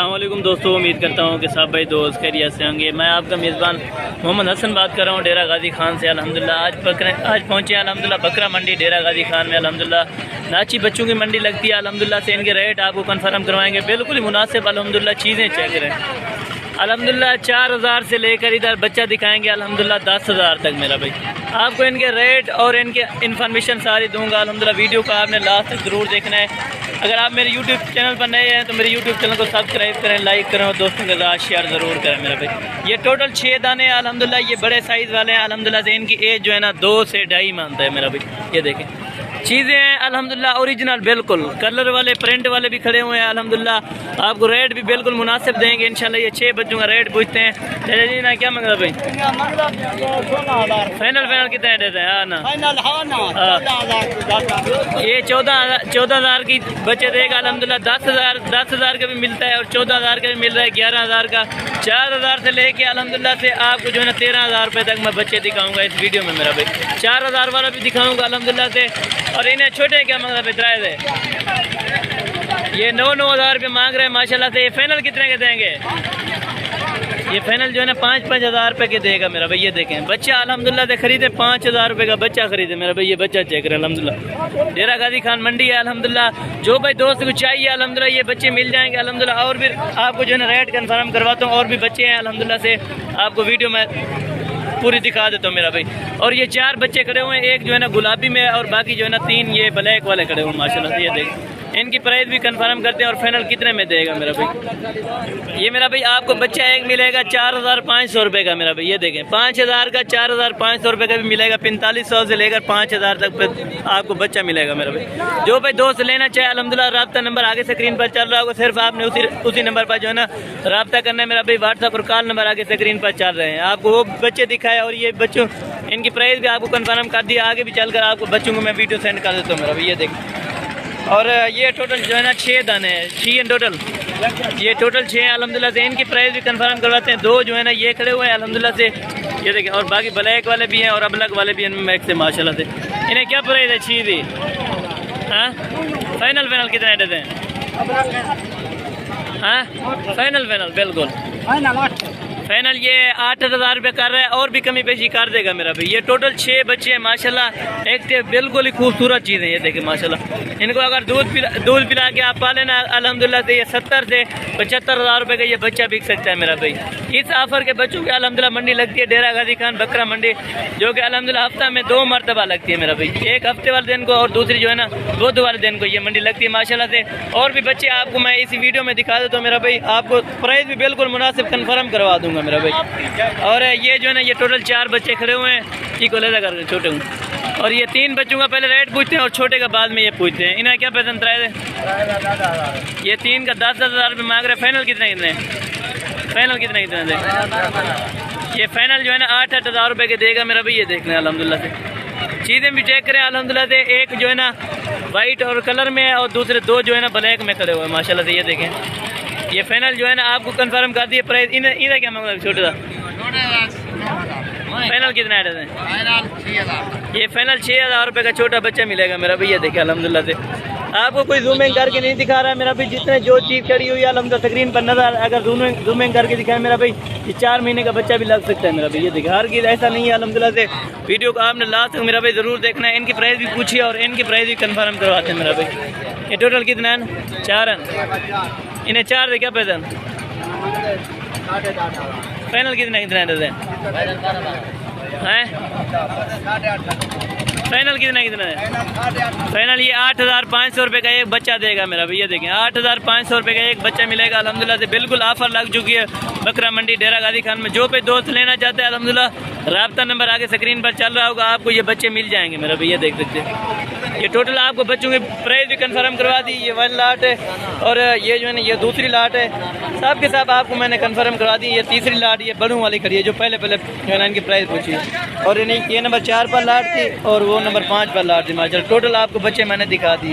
अस्सलाम वालेकुम दोस्तों, उम्मीद करता हूँ कि सब भाई दोस्त खैरियत से होंगे। मैं आपका मेज़बान मोहम्मद हसन बात कर रहा हूँ डेरा गाजी खान से। अल्हम्दुलिल्लाह आज पहुँचे अल्हम्दुलिल्लाह बकरा मंडी डेरा गाजी खान में। अल्हम्दुलिल्लाह नाची बच्चों की मंडी लगती है। अल्हम्दुलिल्लाह से इनके रेट आपको कन्फर्म करवाएंगे, बिल्कुल ही मुनासिब। अल्हम्दुलिल्लाह चीज़ें चेक करें। अल्हम्दुलिल्लाह 4000 से लेकर इधर बच्चा दिखाएंगे अल्हम्दुलिल्लाह 10,000 तक। मेरा भाई आपको इनके रेट और इनके इन्फॉर्मेशन सारी दूंगा। अल्हम्दुलिल्लाह वीडियो को आपने लास्ट तक ज़रूर देखना है। अगर आप मेरे यूट्यूब चैनल पर नए हैं तो मेरे यूट्यूब चैनल को सब्सक्राइब करें, लाइक करें और दोस्तों के साथ शेयर ज़रूर करें। मेरा भाई ये टोटल 6 दाने हैं अल्हम्दुलिल्लाह। ये बड़े साइज़ वाले हैं अल्हम्दुलिल्लाह से। इनकी एज जो है ना 2 से 2.5 मानता है। मेरा भाई ये देखें चीज़ें हैं अल्हम्दुलिल्लाह ओरिजिनल, बिल्कुल कलर वाले प्रिंट वाले भी खड़े हुए हैं अल्हम्दुलिल्लाह। आपको रेट भी बिल्कुल मुनासिब देंगे इंशाल्लाह। ये 6 बच्चों का रेट पूछते हैं। चले जी ना, क्या मंगा भाई? फाइनल कितने देते हैं? हाँ ना, ये 14,000 की बच्चे देगा अल्हम्दुलिल्लाह। 10,000 का भी मिलता है और 14,000 का भी मिल रहा है, 11,000 का। 4,000 से लेके अल्हम्दुलिल्लाह से आपको जो है ना 13,000 रुपये तक मैं बच्चे दिखाऊंगा इस वीडियो में। मेरा भाई 4,000 वाला भी दिखाऊंगा अल्हम्दुलिल्लाह से। और इन्हें छोटे क्या मांग रहे किराए से? ये 9,000 रुपये मांग रहे हैं माशाल्लाह से। ये फाइनल कितने के देंगे? ये फाइनल जो है ना 5-5 हज़ार रुपये के देगा। मेरा भाई ये देखें बच्चा अल्हम्दुलिल्लाह से खरीदे, 5,000 रुपये का बच्चा खरीदे। मेरा भाई ये बच्चा चेक करें अल्हम्दुलिल्लाह। डेरा गाजी खान मंडी है अल्हम्दुलिल्लाह। जो भाई दोस्त को चाहिए अल्हम्दुलिल्लाह ये बच्चे मिल जाएंगे अल्हम्दुलिल्लाह। और भी आपको जो है ना रेट कन्फर्म करवाता हूँ। और भी बच्चे हैं अल्हम्दुलिल्लाह से, आपको वीडियो में पूरी दिखा देता हूँ। मेरा भाई और ये 4 बच्चे खड़े हुए हैं, एक जो है ना गुलाबी में और बाकी जो है ना 3 ये ब्लैक वाले खड़े हुए माशाल्लाह से। ये देख इनकी प्राइस भी कंफर्म करते हैं और फाइनल कितने में देगा मेरा भाई। ये मेरा भाई आपको बच्चा एक मिलेगा 4,500 रुपये का। मेरा भाई ये देखें 5,000 का 4,500 रुपये का भी मिलेगा। 4500 से लेकर 5,000 तक आपको बच्चा मिलेगा। मेरा भाई जो भाई दोस्त लेना चाहे अल्हम्दुलिल्लाह रब्ता नंबर आगे स्क्रीन पर चल रहा होगा, सिर्फ आपने उसी नंबर पर जो है ना रब्ता करना है। मेरा भाई व्हाट्सअप और कॉल नंबर आगे स्क्रीन पर चल रहे हैं। आपको वो बच्चे दिखाए और ये बच्चों इनकी प्राइस भी आपको कन्फर्म कर दिया। आगे भी चलकर आपको बच्चों को मैं वीडियो सेंड कर देता हूँ। मेरा भाई ये देख और ये टोटल जो है ना 6 दाने हैं, 6 टोटल। ये टोटल 6 हैं अल्हम्दुलिल्लाह से। इनकी प्राइस भी कंफर्म करवाते हैं। 2 जो है ना ये खड़े हुए हैं अल्हम्दुलिल्लाह से, ये देखें। और बाकी ब्लैक वाले भी हैं और अबलग वाले भी हैं मैक्स से माशाल्लाह से। इन्हें क्या प्राइस है? 6 दी। हाँ फाइनल कितने देते हैं? हाँ फाइनल बिल्कुल फाइनल ये 8,000 रुपये कर रहा है और भी कमी पेशी कर देगा मेरा भाई। ये टोटल 6 बच्चे हैं माशाल्लाह। एक तो बिल्कुल ही खूबसूरत चीज़ है। ये देखें माशाल्लाह। इनको अगर दूध पिला के आप पालें ना अल्हम्दुलिल्लाह से ये 70 से 75,000 रुपये का ये बच्चा बिक सकता है मेरा भाई। इस ऑफर के बच्चों की अल्हम्दुलिल्लाह मंडी लगती है डेरा गाजी खान बकरा मंडी, जो कि अल्हम्दुलिल्लाह हफ्ता में 2 मरतबा लगती है मेरा भाई। एक हफ्ते वाले दिन को और दूसरी जो है ना बुध वाले दिन को ये मंडी लगती है माशाल्लाह से। और भी बच्चे आपको मैं इसी वीडियो में दिखा देता हूँ मेरा भाई। आपको प्राइस भी बिल्कुल मुनासिब कन्फर्म करवा दूँगा मेरा भाई। और ये जो है ना ये टोटल 4 बच्चे खड़े हुए हैं। ठीक है लेदा कर छोटे हूँ। और ये 3 बच्चों का पहले रेट पूछते हैं और छोटे का बाद में ये पूछते हैं। इन्हें क्या पसंद कराए थे? ये 3 का 10,000 रुपये मांग रहे। फाइनल कितने दे? ये फाइनल जो है ना 8,000 रुपये के देगा मेरा भाई। ये देख लें अल्हम्दुलिल्लाह से। चीज़ें भी चेक करें अल्हम्दुलिल्लाह से। एक जो है ना वाइट और कलर में है और दूसरे 2 जो है ना ब्लैक में खड़े हुए हैं माशाल्लाह से। ये देखें ये फाइनल जो है ना आपको कंफर्म कर दिए प्राइस। इन्हें क्या मांगा छोटे सा? फाइनल कितना है? ये फाइनल 6,000 रुपये का छोटा बच्चा मिलेगा मेरा भाई। ये देखिए अल्हम्दुलिल्लाह से। आपको कोई जूमिंग करके नहीं दिखा रहा है मेरा भाई। जितने जो चीज़ खड़ी हुई है अल्हम्दुलिल्लाह स्क्रीन पर नजर, अगर जूमिंग करके दिखाए मेरा भाई ये 4 महीने का बच्चा भी लग सकता है मेरा भाई। ये देखिए हर चीज़ ऐसा नहीं है अल्हम्दुलिल्लाह से। वीडियो को आपने लास्ट तक मेरा भाई ज़रूर देखना है। इनकी प्राइस भी पूछिए और इनकी प्राइस भी कन्फर्म करवाते हैं मेरा भाई। ये टोटल कितना है? 4 है। इन्हें 4 दे क्या पैसा? फाइनल कितने देते हैं? फाइनल कितना है? फाइनल ये 8,500 रुपये का एक बच्चा देगा मेरा भाई। ये देखें 8,500 रुपये का एक बच्चा मिलेगा अल्हम्दुलिल्लाह से। बिल्कुल ऑफर लग चुकी है बकरा मंडी डेरा गाजी खान में। जो पे दोस्त लेना चाहते हैं अल्हम्दुलिल्लाह रब्ता नंबर आगे स्क्रीन पर चल रहा होगा, आपको ये बच्चे मिल जाएंगे मेरा भाई। ये देख सकते हैं। ये टोटल आपको बच्चों की प्राइस भी कंफर्म करवा दी। ये 1 लाट है और ये जो है ना ये दूसरी लाट है। सब के सब आपको मैंने कंफर्म करवा दी। ये तीसरी लाट ये बड़ों वाली खड़ी है जो पहले जो है ना इनकी प्राइस पूछी है। और ये नंबर 4 पर लाट थी और वो नंबर 5 पर लाट थी माशाल्लाह। टोटल आपको बच्चे मैंने दिखा दिए।